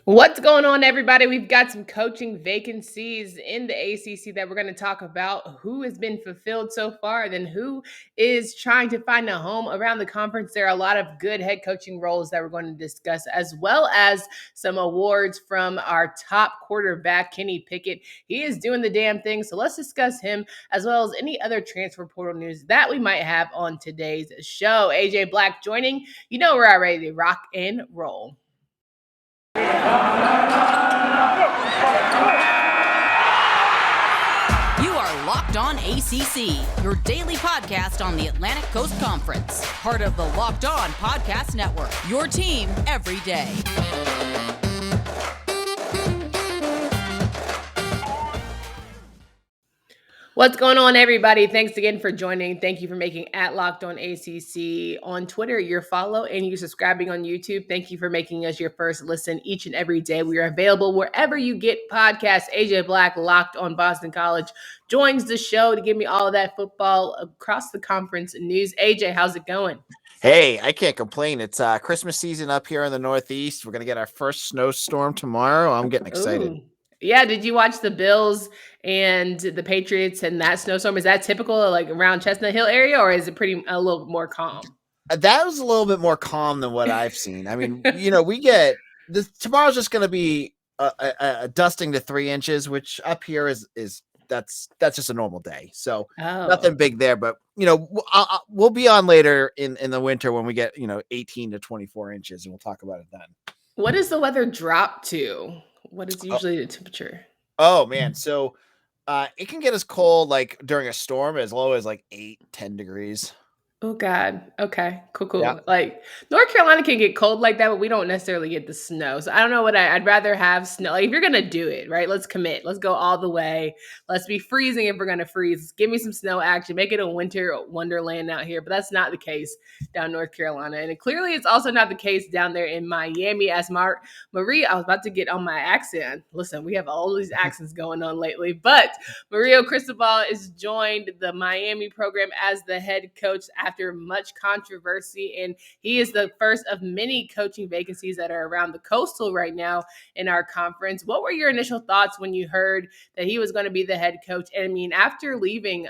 What's going on, everybody? We've got some coaching vacancies in the ACC that we're going to talk about. Who has been fulfilled so far, then who is trying to find a home around the conference. There are a lot of good head coaching roles that we're going to discuss, as well as some awards from our top quarterback, Kenny Pickett. He is doing the damn thing, so let's discuss him, as well as any other transfer portal news that we might have on today's show. AJ Black joining. You know we're already ready to rock and roll. You are Locked On ACC, your daily podcast on the Atlantic Coast Conference. Part of the Locked On Podcast Network, your team every day. What's going on, everybody? Thanks again for joining. Thank you for making @LockedOnACC on Twitter your follow and you subscribing on YouTube. Thank you for making us your first listen each and every day. We are available wherever you get podcasts. AJ Black, Locked On Boston College, joins the show to give me all of that football across the conference news. AJ, how's it going? Hey, I can't complain. It's Christmas season up here in the Northeast. We're going to get our first snowstorm tomorrow. I'm getting excited. Ooh. Yeah, did you watch the Bills and the Patriots and that snowstorm? Is that typical, like around Chestnut Hill area, or is it a little more calm? That was a little bit more calm than what I've seen. I mean, we get this tomorrow's just going to be a dusting to 3 inches, which up here is that's just a normal day. So nothing big there, but we'll be on later in the winter when we get 18 to 24 inches, and we'll talk about it then. What does the weather drop to? What is usually the temperature? Oh man, so it can get as cold like during a storm as low as like 8-10 degrees. Oh God. Okay. Cool. Yeah. Like North Carolina can get cold like that, but we don't necessarily get the snow. So I don't know what I'd rather have snow. Like if you're gonna do it, right? Let's commit. Let's go all the way. Let's be freezing if we're gonna freeze. Give me some snow action. Make it a winter wonderland out here. But that's not the case down North Carolina, and clearly it's also not the case down there in Miami. As Marie, I was about to get on my accent. Listen, we have all these accents going on lately, but Mario Cristobal is joined the Miami program as the head coach after much controversy, and he is the first of many coaching vacancies that are around the coastal right now in our conference. What were your initial thoughts when you heard that he was going to be the head coach? And I mean, after leaving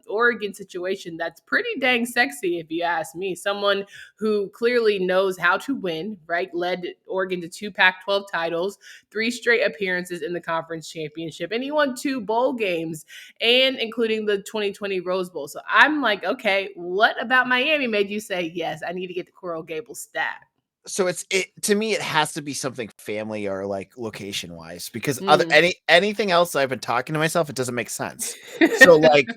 Oregon situation, that's pretty dang sexy, if you ask me. Someone who clearly knows how to win, right? Led Oregon to 2 Pac-12 titles, 3 straight appearances in the conference championship, and he won 2 bowl games, and including the 2020 Rose Bowl. So I'm like, okay, what about Miami made you say, yes, I need to get the Coral Gables stat? So to me, it has to be something family or like location wise, because anything else I've been talking to myself, it doesn't make sense. So like,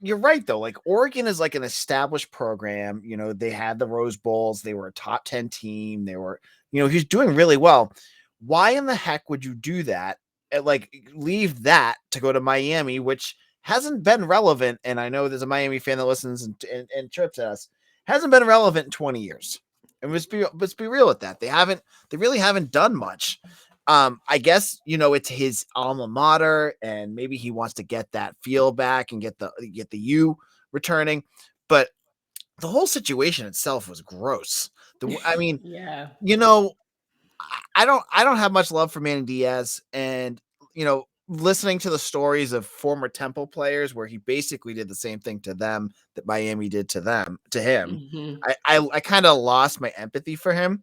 you're right though. Like Oregon is like an established program. They had the Rose Bowls. They were a top 10 team. They were, he's doing really well. Why in the heck would you do that? Like leave that to go to Miami, which hasn't been relevant. And I know there's a Miami fan that listens and chirps at us. Hasn't been relevant in 20 years. And let's be real with that. They really haven't done much. I guess, it's his alma mater, and maybe he wants to get that feel back and get the U returning. But the whole situation itself was gross. Yeah. I don't have much love for Manny Diaz, and listening to the stories of former Temple players where he basically did the same thing to them that Miami did to him. Mm-hmm. I kind of lost my empathy for him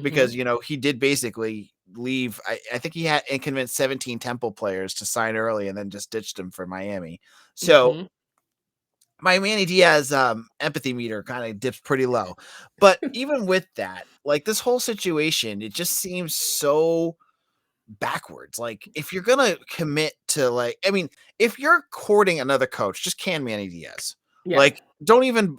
because Mm-hmm. he did basically leave. I think he had and convinced 17 Temple players to sign early and then just ditched him for Miami. So my Manny Diaz empathy meter kind of dips pretty low. But even with that, like this whole situation, it just seems so backwards. Like if you're gonna commit to if you're courting another coach, just can Manny Diaz. Yeah. Like don't even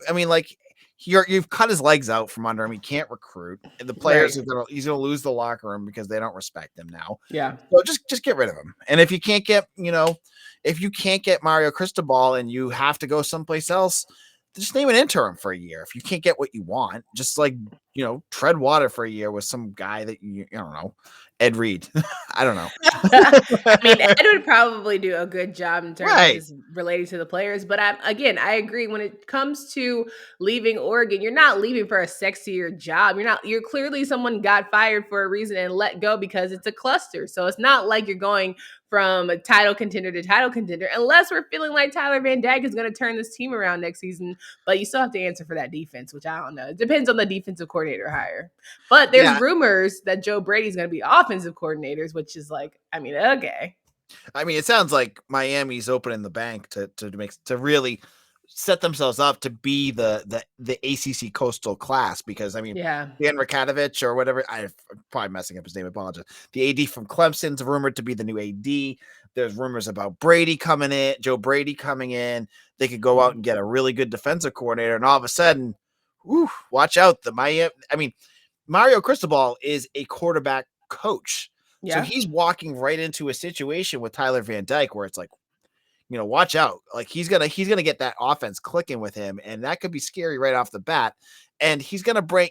you've cut his legs out from under him. He can't recruit. And the players he's gonna lose the locker room because they don't respect him now. Yeah. So just get rid of him. And if you can't get, if you can't get Mario Cristobal and you have to go someplace else, just name an interim for a year. If you can't get what you want, just tread water for a year with some guy that I don't know, Ed Reed. I don't know. I mean, Ed would probably do a good job in terms of Right. just relating to the players. But I agree. When it comes to leaving Oregon, you're not leaving for a sexier job. You're clearly someone got fired for a reason and let go because it's a cluster. So it's not like you're going from a title contender to title contender, unless we're feeling like Tyler Van Dyke is going to turn this team around next season. But you still have to answer for that defense, which I don't know. It depends on the defensive coordinator hire. But there's Yeah. rumors that Joe Brady's going to be offensive coordinators, which is like, I mean, okay. I mean, it sounds like Miami's opening the bank to really set themselves up to be the ACC coastal class, because I mean, Yeah. Dan Rakatovich or whatever, I'm probably messing up his name, I apologize. The AD from Clemson's rumored to be the new AD. There's rumors about Brady coming in, Joe Brady coming in. They could go out and get a really good defensive coordinator, and all of a sudden, watch out. Mario Cristobal is a quarterback coach. So Yeah. he's walking right into a situation with Tyler Van Dyke where it's like, watch out. Like he's gonna get that offense clicking with him, and that could be scary right off the bat. And he's gonna bring,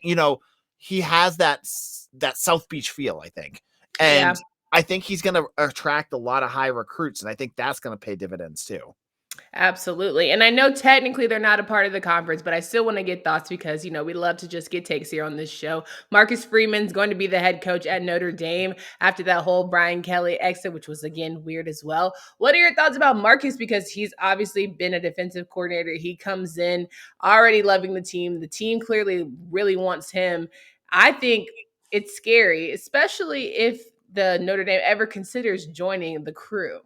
he has that South Beach feel, I think, and I think he's gonna attract a lot of high recruits, and I think that's gonna pay dividends too. Absolutely. And I know technically they're not a part of the conference, but I still want to get thoughts because, we love to just get takes here on this show. Marcus Freeman's going to be the head coach at Notre Dame after that whole Brian Kelly exit, which was, again, weird as well. What are your thoughts about Marcus? Because he's obviously been a defensive coordinator. He comes in already loving the team. The team clearly really wants him. I think it's scary, especially if the Notre Dame ever considers joining the crew.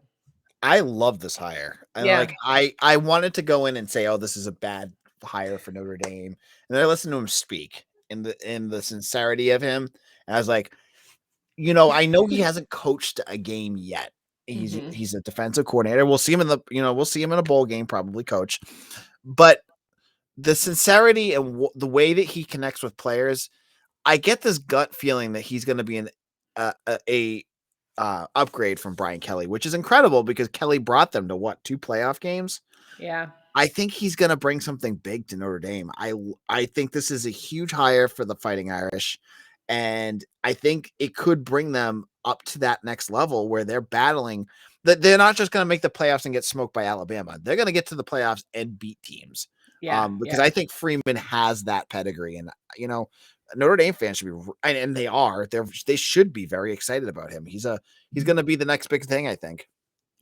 I love this hire. And Yeah. I wanted to go in and say, oh, this is a bad hire for Notre Dame. And then I listened to him speak in the sincerity of him. And I was like, I know he hasn't coached a game yet. He's a defensive coordinator. We'll see him in a bowl game, probably coach. But the sincerity and the way that he connects with players, I get this gut feeling that he's going to be a upgrade from Brian Kelly, which is incredible because Kelly brought them to 2 playoff games. Yeah. I think he's going to bring something big to Notre Dame. I think this is a huge hire for the Fighting Irish, and I think it could bring them up to that next level where they're battling. That they're not just going to make the playoffs and get smoked by Alabama. They're going to get to the playoffs and beat teams. Yeah. Because I think Freeman has that pedigree, and Notre Dame fans should be, and they should be very excited about him. He's going to be the next big thing, I think.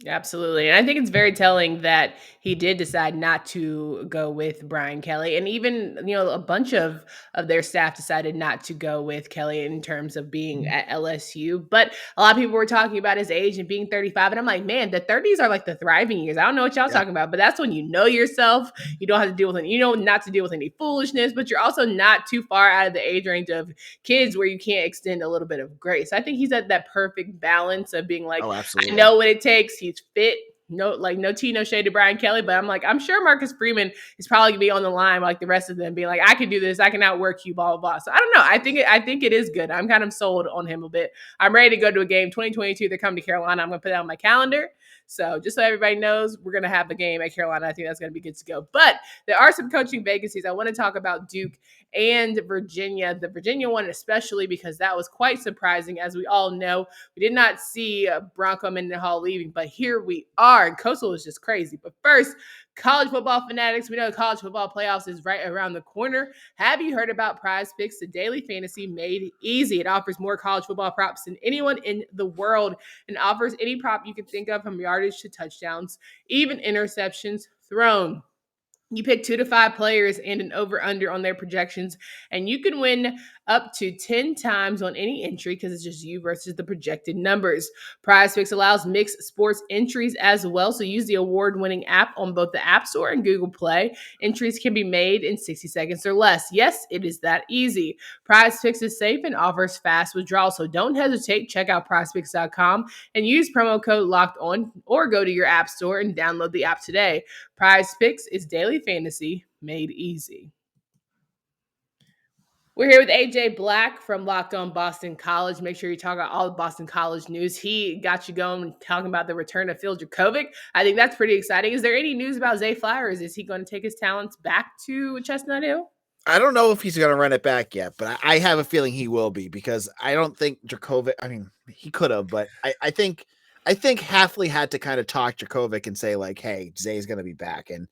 Absolutely. And I think it's very telling that he did decide not to go with Brian Kelly. And even, a bunch of their staff decided not to go with Kelly in terms of being at LSU. But a lot of people were talking about his age and being 35. And I'm like, man, the 30s are like the thriving years. I don't know what y'all talking about, but that's when you know yourself. You don't have to deal with any, not to deal with any foolishness, but you're also not too far out of the age range of kids where you can't extend a little bit of grace. I think he's at that perfect balance of being like, oh, absolutely. I know what it takes. He's fit. No tea, no shade to Brian Kelly, but I'm sure Marcus Freeman is probably gonna be on the line like the rest of them, being like, I can do this, I can outwork you, blah, blah, blah. So I don't know. I think it is good. I'm kind of sold on him a bit. I'm ready to go to a game. 2022, they're coming to Carolina. I'm gonna put that on my calendar. So just so everybody knows, we're going to have a game at Carolina. I think that's going to be good to go. But there are some coaching vacancies. I want to talk about Duke and Virginia. The Virginia one especially because that was quite surprising. As we all know, we did not see Bronco Mendenhall leaving, but here we are. And Coastal is just crazy. But first, college football fanatics, we know the college football playoffs is right around the corner. Have you heard about PrizePicks, the daily fantasy made easy? It offers more college football props than anyone in the world and offers any prop you can think of, from yardage to touchdowns, even interceptions thrown. You pick 2 to 5 players and an over-under on their projections, and you can win up to 10 times on any entry because it's just you versus the projected numbers. PrizePicks allows mixed sports entries as well, so use the award-winning app on both the App Store and Google Play. Entries can be made in 60 seconds or less. Yes, it is that easy. PrizePicks is safe and offers fast withdrawals, so don't hesitate. Check out PrizePicks.com and use promo code LOCKEDON, or go to your App Store and download the app today. PrizePicks is daily fantasy made easy. We're here with AJ Black from Locked On Boston College. Make sure you talk about all the Boston College news. He got you going talking about the return of Phil Dracovic. I think that's pretty exciting. Is there any news about Zay Flowers? Is he going to take his talents back to Chestnut Hill? I don't know if he's going to run it back yet, but I have a feeling he will be because I don't think Dracovic. I mean, he could have, but I think Hafley had to kind of talk Dracovic and say like, "Hey, Zay's going to be back," and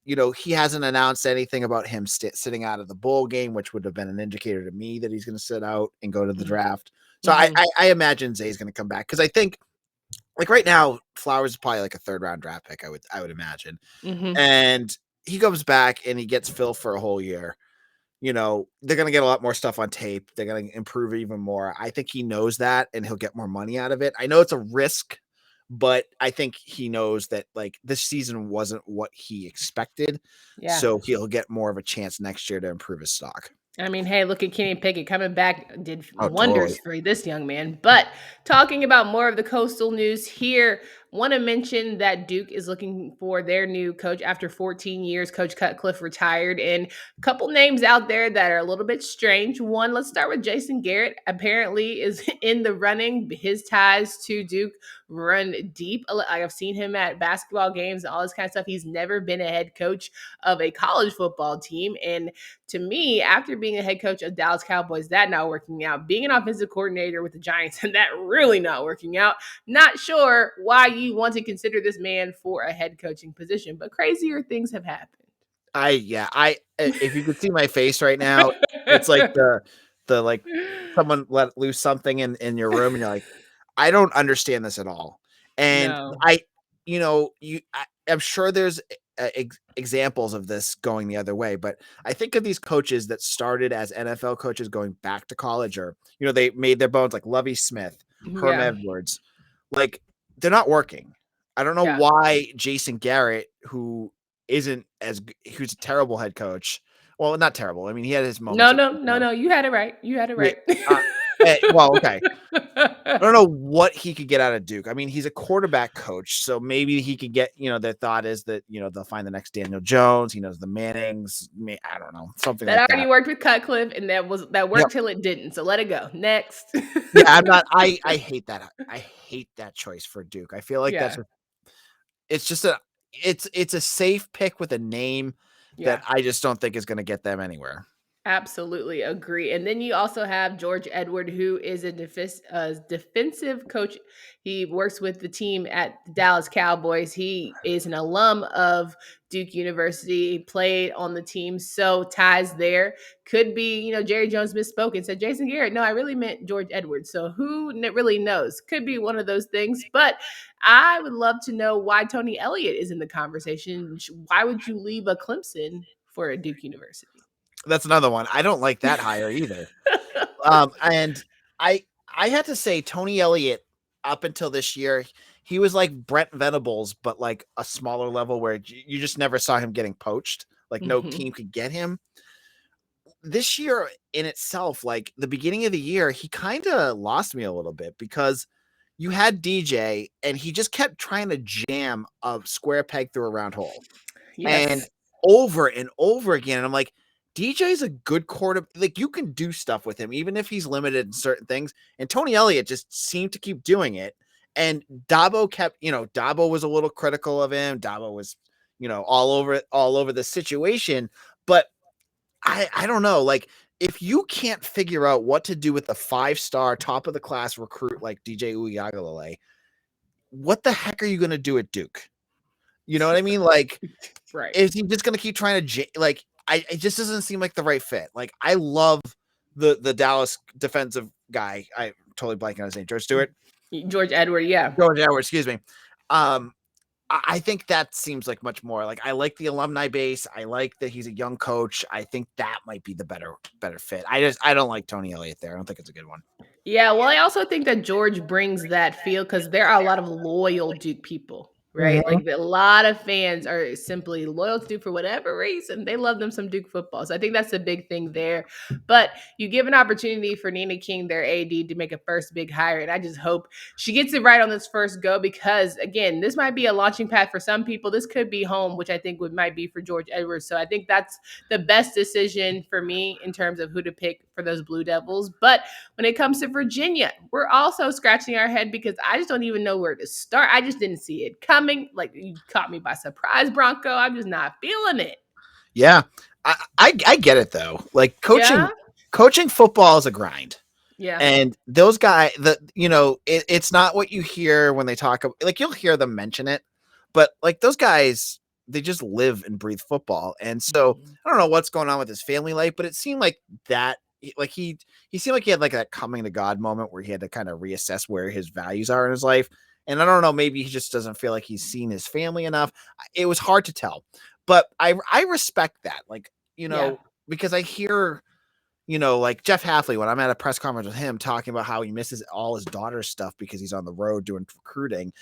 he hasn't announced anything about him sitting out of the bowl game, which would have been an indicator to me that he's going to sit out and go to the draft. So I imagine Zay's going to come back because I think like right now Flowers is probably like a 3rd round draft pick. I would imagine, and he comes back and he gets Phil for a whole year. They're going to get a lot more stuff on tape. They're going to improve even more. I think he knows that and he'll get more money out of it. I know it's a risk, but I think he knows that like this season wasn't what he expected. Yeah. So he'll get more of a chance next year to improve his stock. I mean, hey, look at Kenny Pickett coming back did wonders for this young man. But talking about more of the coastal news here, want to mention that Duke is looking for their new coach after 14 years. Coach Cutcliffe retired, and a couple names out there that are a little bit strange. One, let's start with Jason Garrett. Apparently is in the running. His ties to Duke run deep. I've seen him at basketball games and all this kind of stuff. He's never been a head coach of a college football team. And to me, after being a head coach of Dallas Cowboys, that not working out, being an offensive coordinator with the Giants, and that really not working out, not sure why you want to consider this man for a head coaching position, but crazier things have happened. If you could see my face right now, it's like the like someone let loose something in your room and you're like, I don't understand this at all. And No. I'm sure there's examples of this going the other way, but I think of these coaches that started as NFL coaches going back to college, or they made their bones, like Lovie Smith, Herm Edwards, like they're not working. I don't know why Jason Garrett, who's a terrible head coach. Well, not terrible. I mean, he had his moments. No. You had it right. Well, okay. I don't know what he could get out of Duke. I mean, he's a quarterback coach, so maybe he could get, the thought is that, they'll find the next Daniel Jones. He knows the Mannings. I don't know, something that like already that. Worked with Cutcliffe, and that worked till it didn't. So let it go. Next. I hate that. I hate that choice for Duke. I feel like it's a safe pick with a name that I just don't think is going to get them anywhere. Absolutely agree. And then you also have George Edward, who is a defensive coach. He works with the team at the Dallas Cowboys. He is an alum of Duke University. He played on the team. So ties there. Could be, Jerry Jones misspoke and said Jason Garrett. No, I really meant George Edward. So who really knows? Could be one of those things. But I would love to know why Tony Elliott is in the conversation. Why would you leave a Clemson for a Duke University? That's another one. I don't like that hire either. And I had to say Tony Elliott up until this year, he was like Brent Venables, but like a smaller level where you just never saw him getting poached. Like no team could get him. This year in itself, like the beginning of the year, he kind of lost me a little bit because you had DJ and he just kept trying to jam a square peg through a round hole. Yes. And over and over again. And I'm like, DJ's a good quarterback. Like you can do stuff with him, even if he's limited in certain things. And Tony Elliott just seemed to keep doing it. And Dabo kept, Dabo was a little critical of him. Dabo was, all over the situation. But I don't know. Like if you can't figure out what to do with a 5-star top of the class recruit like DJ Uiagalelei, what the heck are you going to do at Duke? You know what I mean? Like, right. Is he just going to keep trying to it just doesn't seem like the right fit. Like I love the Dallas defensive guy. I totally blanking on his name. George Edward. Yeah. George Edward. Excuse me. I think that seems like much more like I like the alumni base. I like that he's a young coach. I think that might be the better fit. I don't like Tony Elliott there. I don't think it's a good one. Yeah. Well, I also think that George brings that feel because there are a lot of loyal Duke people. Right. Mm-hmm. Like a lot of fans are simply loyal to Duke for whatever reason. They love them some Duke football. So I think that's a big thing there. But you give an opportunity for Nina King, their AD, to make a first big hire. And I just hope she gets it right on this first go because, again, this might be a launching pad for some people. This could be home, which I think might be for George Edwards. So I think that's the best decision for me in terms of who to pick for those Blue Devils. But when it comes to Virginia, we're also scratching our head because I just don't even know where to start. I just didn't see it coming. Like you caught me by surprise, Bronco. I'm just not feeling it. Yeah, I get it though. Like Yeah. coaching football is a grind. Yeah. And those guys, it's not what you hear when they talk. Like you'll hear them mention it, but like those guys, they just live and breathe football. And so Mhm. I don't know what's going on with his family life, but it seemed like that. Like he seemed like he had like that coming to God moment where he had to kind of reassess where his values are in his life. And I don't know, maybe he just doesn't feel like he's seen his family enough. It was hard to tell, but I respect that. Like Yeah. because I hear like Jeff Halfley, when I'm at a press conference with him talking about how he misses all his daughter's stuff because he's on the road doing recruiting,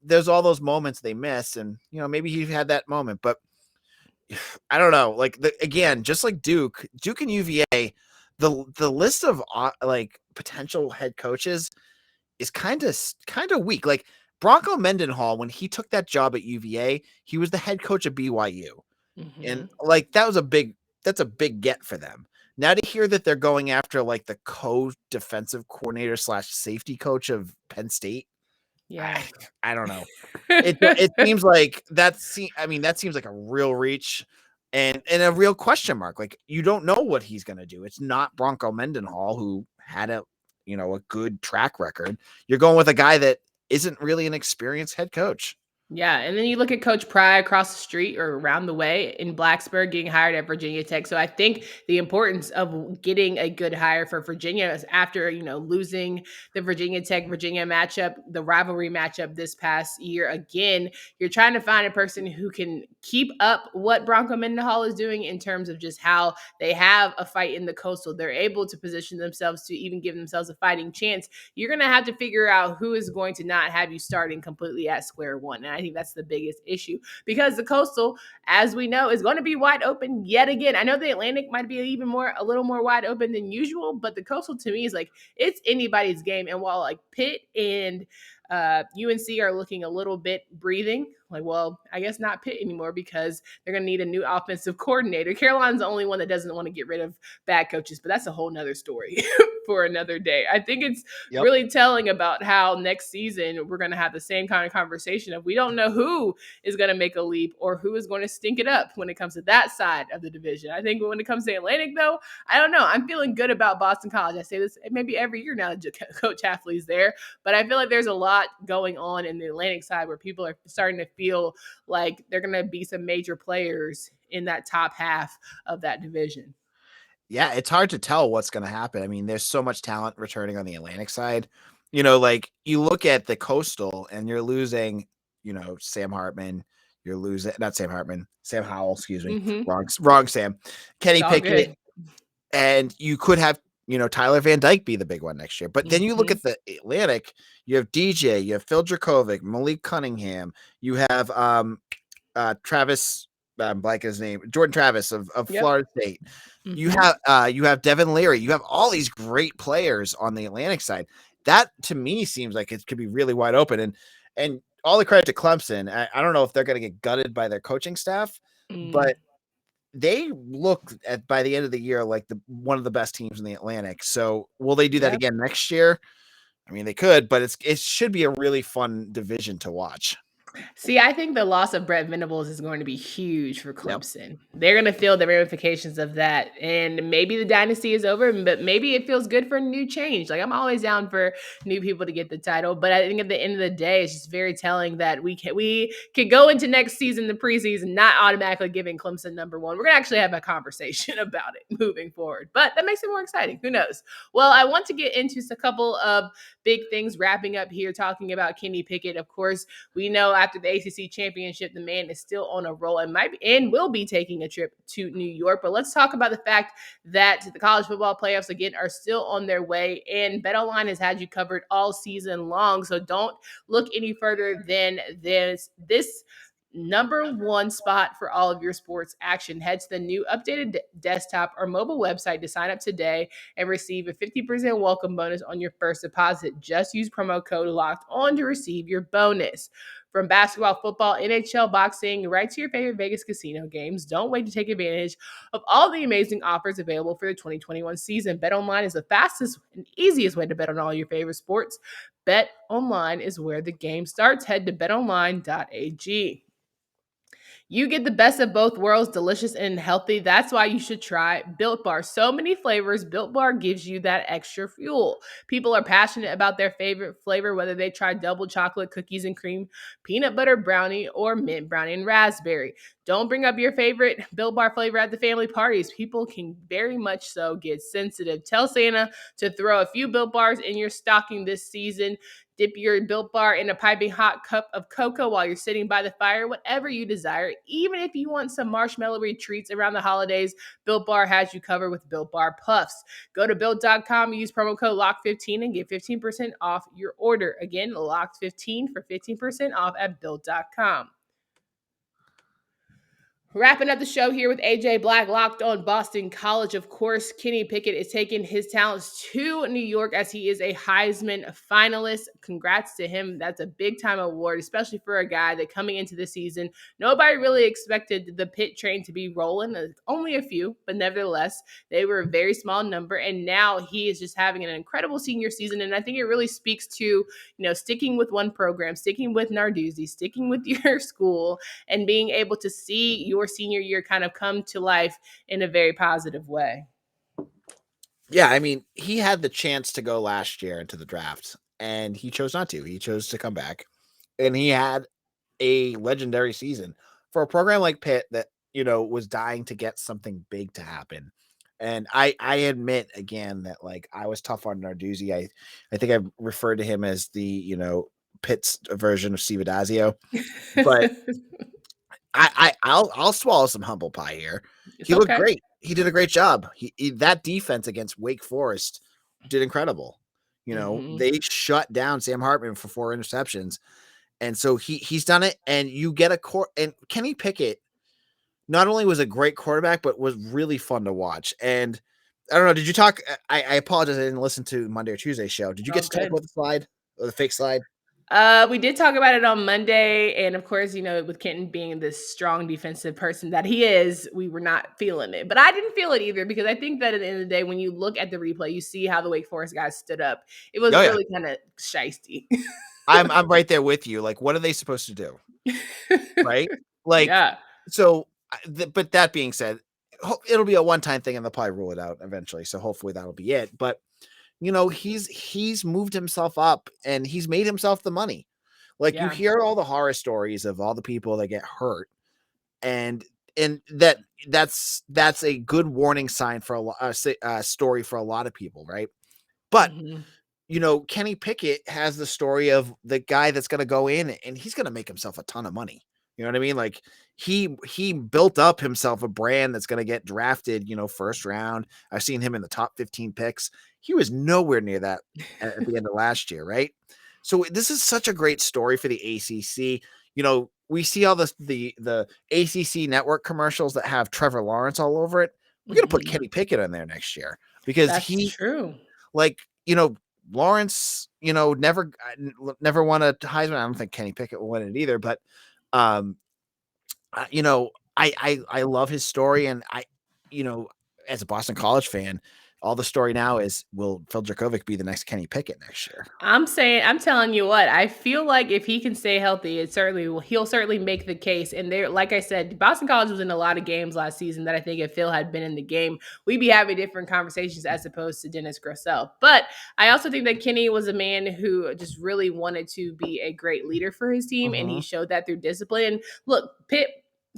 there's all those moments they miss. And, maybe he had that moment, but I don't know. Like, again, just like Duke and UVA, the list of like potential head coaches is kind of weak. Like Bronco Mendenhall, when he took that job at UVA, he was the head coach of BYU. And Mhm. like that's a big get for them. Now to hear that they're going after like the co-defensive coordinator / safety coach of Penn State, Yeah. I don't know. It seems like that seems like a real reach and a real question mark. Like you don't know what he's gonna do. It's not Bronco Mendenhall, who had a good track record. You're going with a guy that isn't really an experienced head coach. Yeah, and then you look at Coach Pry across the street or around the way in Blacksburg getting hired at Virginia Tech. So I think the importance of getting a good hire for Virginia is after, losing the Virginia Tech Virginia matchup, the rivalry matchup this past year again, you're trying to find a person who can keep up what Bronco Mendenhall is doing in terms of just how they have a fight in the Coastal. They're able to position themselves to even give themselves a fighting chance. You're going to have to figure out who is going to not have you starting completely at square one. And I think that's the biggest issue because the Coastal, as we know, is going to be wide open yet again. I know the Atlantic might be a little more wide open than usual, but the Coastal to me is like it's anybody's game. And while like Pitt and UNC are looking a little bit breathing. Like, well, I guess not Pitt anymore because they're going to need a new offensive coordinator. Carolina's the only one that doesn't want to get rid of bad coaches, but that's a whole nother story for another day. I think it's Yep. really telling about how next season we're going to have the same kind of conversation of we don't know who is going to make a leap or who is going to stink it up when it comes to that side of the division. I think when it comes to Atlantic, though, I don't know. I'm feeling good about Boston College. I say this maybe every year now that Coach Hafley's there, but I feel like there's a lot going on in the Atlantic side where people are starting to feel like they're going to be some major players in that top half of that division. Yeah, it's hard to tell what's going to happen. I mean, there's so much talent returning on the Atlantic side. Like you look at the Coastal and you're losing, Sam Hartman. You're losing not Sam Hartman, Sam Howell. Excuse me, Mm-hmm. wrong Sam. Kenny It's all Pickett, good. and you could have Tyler Van Dyke be the big one next year. But then you look Mm-hmm. at the Atlantic. You have DJ, you have Phil Dracovic, Malik Cunningham. You have Travis. Blank his name, Jordan Travis of Yep. Florida State. Mm-hmm. You have Devin Leary. You have all these great players on the Atlantic side. That to me seems like it could be really wide open. And all the credit to Clemson. I don't know if they're going to get gutted by their coaching staff, Mm. but they look at by the end of the year like one of the best teams in the Atlantic. So will they do that Yep. again next year? I mean, they could, but it should be a really fun division to watch. See, I think the loss of Brett Venables is going to be huge for Yep. Clemson. They're going to feel the ramifications of that. And maybe the dynasty is over, but maybe it feels good for a new change. Like I'm always down for new people to get the title. But I think at the end of the day, it's just very telling that we can go into next season, the preseason, not automatically giving Clemson number one. We're going to actually have a conversation about it moving forward. But that makes it more exciting. Who knows? Well, I want to get into a couple of big things wrapping up here, talking about Kenny Pickett. Of course, we know after the ACC championship, the man is still on a roll and will be taking a trip to New York. But let's talk about the fact that the college football playoffs again are still on their way, and BetOnline has had you covered all season long. So don't look any further than this number one spot for all of your sports action. Head to the new updated desktop or mobile website to sign up today and receive a 50% welcome bonus on your first deposit. Just use promo code locked on to receive your bonus. From basketball, football, NHL, boxing, right to your favorite Vegas casino games, don't wait to take advantage of all the amazing offers available for the 2021 season. BetOnline is the fastest and easiest way to bet on all your favorite sports. BetOnline is where the game starts. Head to betonline.ag. You get the best of both worlds, delicious and healthy. That's why you should try Built Bar. So many flavors. Built Bar gives you that extra fuel. People are passionate about their favorite flavor, whether they try double chocolate cookies and cream, peanut butter brownie, or mint brownie and raspberry. Don't bring up your favorite Built Bar flavor at the family parties. People can very much so get sensitive. Tell Santa to throw a few Built Bars in your stocking this season. Dip your Built Bar in a piping hot cup of cocoa while you're sitting by the fire, whatever you desire. Even if you want some marshmallowy treats around the holidays, Built Bar has you covered with Built Bar Puffs. Go to Built.com, use promo code LOCK15 and get 15% off your order. Again, LOCK15 for 15% off at Built.com. Wrapping up the show here with AJ Black, locked on Boston College. Of course, Kenny Pickett is taking his talents to New York as he is a Heisman finalist. Congrats to him. That's a big time award, especially for a guy that coming into the season, nobody really expected the Pitt train to be rolling. Only a few, but nevertheless, they were a very small number. And now he is just having an incredible senior season. And I think it really speaks to, sticking with one program, sticking with Narduzzi, sticking with your school, and being able to see your senior year kind of come to life in a very positive way. Yeah, I mean, he had the chance to go last year into the draft, and he chose not to. He chose to come back, and he had a legendary season for a program like Pitt that, was dying to get something big to happen. And I admit again that I was tough on Narduzzi. I think I referred to him as the, Pitt's version of Steve Adazio, but I'll swallow some humble pie here. It's He looked okay. great. He did a great job. That defense against Wake Forest did incredible. They shut down Sam Hartman for 4 interceptions. And so he's done it. And you get and Kenny Pickett not only was a great quarterback, but was really fun to watch. And I don't know, did you talk? I apologize, I didn't listen to Monday or Tuesday show. Did you get to talk about the slide or the fake slide? We did talk about it on Monday, and of course, with Kenton being this strong defensive person that he is, we were not feeling it. But I didn't feel it either, because I think that at the end of the day, when you look at the replay, you see how the Wake Forest guys stood up. It was really kind of shiesty. I'm right there with you. What are they supposed to do? Right? Yeah. So, but that being said, it'll be a one-time thing and they'll probably rule it out eventually. So hopefully that'll be it. But he's moved himself up and he's made himself the money. You hear all the horror stories of all the people that get hurt, and that's a good warning sign for a story for a lot of people, right? But Kenny Pickett has the story of the guy that's going to go in and he's going to make himself a ton of money. You know what I mean? He built up himself a brand that's going to get drafted, first round. I've seen him in the top 15 picks. He was nowhere near that at the end of last year, right? So this is such a great story for the ACC. We see all the ACC network commercials that have Trevor Lawrence all over it. We're going to put Kenny Pickett in there next year because that's true. Lawrence, never won a Heisman. I don't think Kenny Pickett will win it either, but I love his story, and as a Boston College fan, all the story now is, will Phil Dracovic be the next Kenny Pickett next year? I'm telling you what, I feel like if he can stay healthy, he'll certainly make the case. And there, like I said, Boston College was in a lot of games last season that I think if Phil had been in the game, we'd be having different conversations as opposed to Dennis Grosel. But I also think that Kenny was a man who just really wanted to be a great leader for his team, and he showed that through discipline. And look, Pitt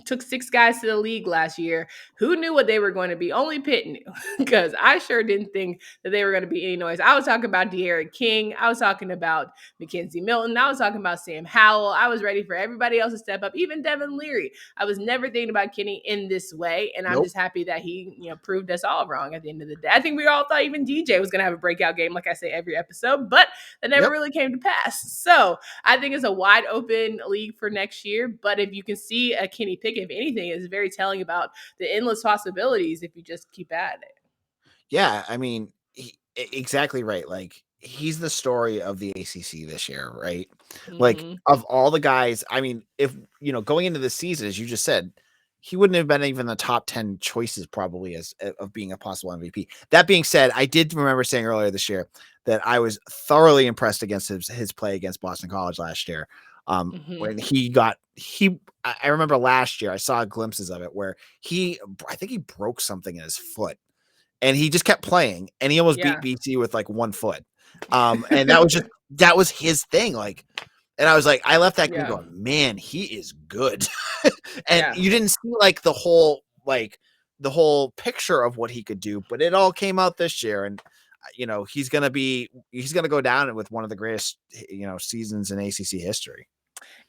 took 6 guys to the league last year. Who knew what they were going to be? Only Pitt knew, because I sure didn't think that they were going to be any noise. I was talking about De'Aaron King. I was talking about Mackenzie Milton. I was talking about Sam Howell. I was ready for everybody else to step up, even Devin Leary. I was never thinking about Kenny in this way, and I'm just happy that he proved us all wrong at the end of the day. I think we all thought even DJ was going to have a breakout game, like I say every episode, but that never really came to pass. So I think it's a wide open league for next year, but if you can see a Kenny Pickett, if anything, is very telling about the endless possibilities if you just keep at it. Yeah, I mean, exactly right. He's the story of the ACC this year, right? Of all the guys, I mean, if going into the season, as you just said, he wouldn't have been even the top 10 choices probably of being a possible MVP. That being said, I did remember saying earlier this year that I was thoroughly impressed against his play against Boston College last year. When I remember last year I saw glimpses of it where I think he broke something in his foot and he just kept playing and he almost beat BC with like 1 foot. And that was his thing. Like, and I was like, I left that game going, man, he is good. And you didn't see like the whole picture of what he could do, but it all came out this year. And he's going to go down with one of the greatest, seasons in ACC history.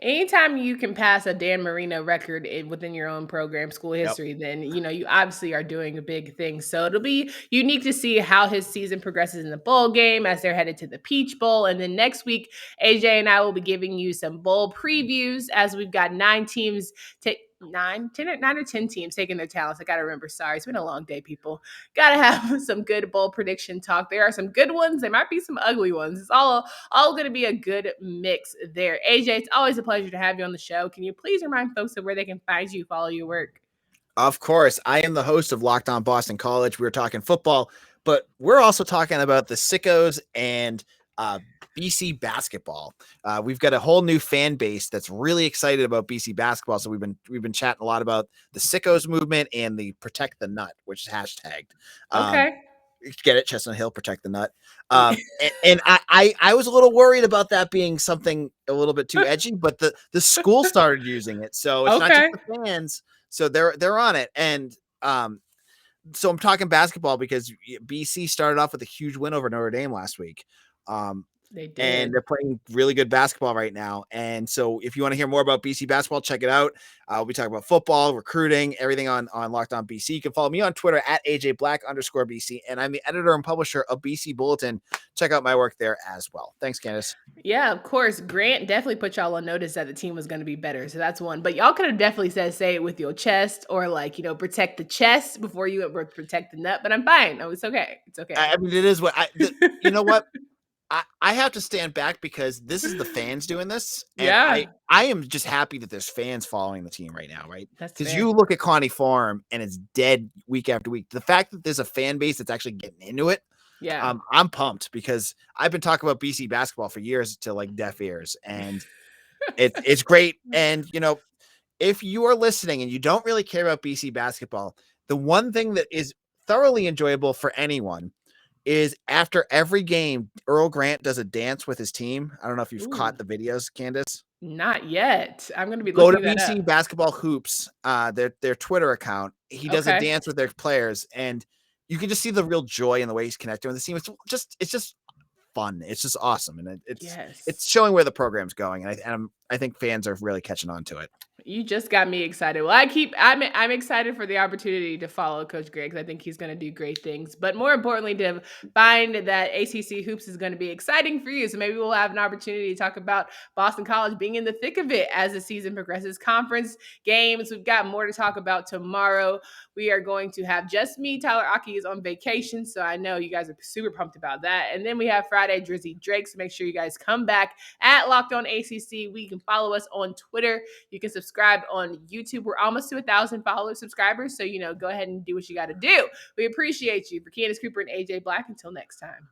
Anytime you can pass a Dan Marino record within your own program, school history, then, you obviously are doing a big thing. So it'll be unique to see how his season progresses in the bowl game as they're headed to the Peach Bowl. And then next week, AJ and I will be giving you some bowl previews as we've got 9 teams nine or 10 teams taking their talents. I got to remember. Sorry, it's been a long day, people. Got to have some good bowl prediction talk. There are some good ones. There might be some ugly ones. It's all going to be a good mix there. AJ, it's always a pleasure to have you on the show. Can you please remind folks of where they can find you, follow your work? Of course. I am the host of Locked On Boston College. We're talking football, but we're also talking about the Sickos and BC basketball. We've got a whole new fan base that's really excited about BC basketball. So we've been chatting a lot about the Sickos movement and the Protect the Nut, which is hashtagged. Okay. Get it, Chestnut Hill, Protect the Nut. And I was a little worried about that being something a little bit too edgy, but the school started using it, so it's not just the fans. So they're on it, and so I'm talking basketball because BC started off with a huge win over Notre Dame last week. They did. And they're playing really good basketball right now. And so if you want to hear more about BC basketball, check it out. We'll be talking about football, recruiting, everything on Locked On BC. You can follow me on Twitter at AJBlack_BC. And I'm the editor and publisher of BC Bulletin. Check out my work there as well. Thanks, Candace. Yeah, of course. Grant definitely put y'all on notice that the team was going to be better. So that's one. But y'all could have definitely said, say it with your chest or protect the chest before you protect the nut. But I'm fine. No, it's okay. It's okay. I mean, it is what you know what? I have to stand back because this is the fans doing this. And I am just happy that there's fans following the team right now, right? Because you look at Connie Farm and it's dead week after week. The fact that there's a fan base that's actually getting into it, I'm pumped because I've been talking about BC basketball for years to like deaf ears, and it's great. And if you are listening and you don't really care about BC basketball, the one thing that is thoroughly enjoyable for anyone is after every game, Earl Grant does a dance with his team. I don't know if you've caught the videos, Candace. Not yet. I'm going to be go to looking that BC up. Basketball Hoops, their Twitter account. He does a dance with their players, and you can just see the real joy in the way he's connecting with the team. It's just fun. It's just awesome, and it's showing where the program's going. And I think fans are really catching on to it. You just got me excited. Well, I'm excited for the opportunity to follow Coach Greg because I think he's going to do great things. But more importantly, to find that ACC hoops is going to be exciting for you. So maybe we'll have an opportunity to talk about Boston College being in the thick of it as the season progresses. Conference games, we've got more to talk about tomorrow. We are going to have just me. Tyler Aki is on vacation, so I know you guys are super pumped about that. And then we have Friday Drizzy Drake. So make sure you guys come back at Locked On ACC. We can follow us on Twitter. You can subscribe on YouTube. We're almost to 1,000 subscribers. So, go ahead and do what you got to do. We appreciate you. For Candace Cooper and AJ Black, until next time.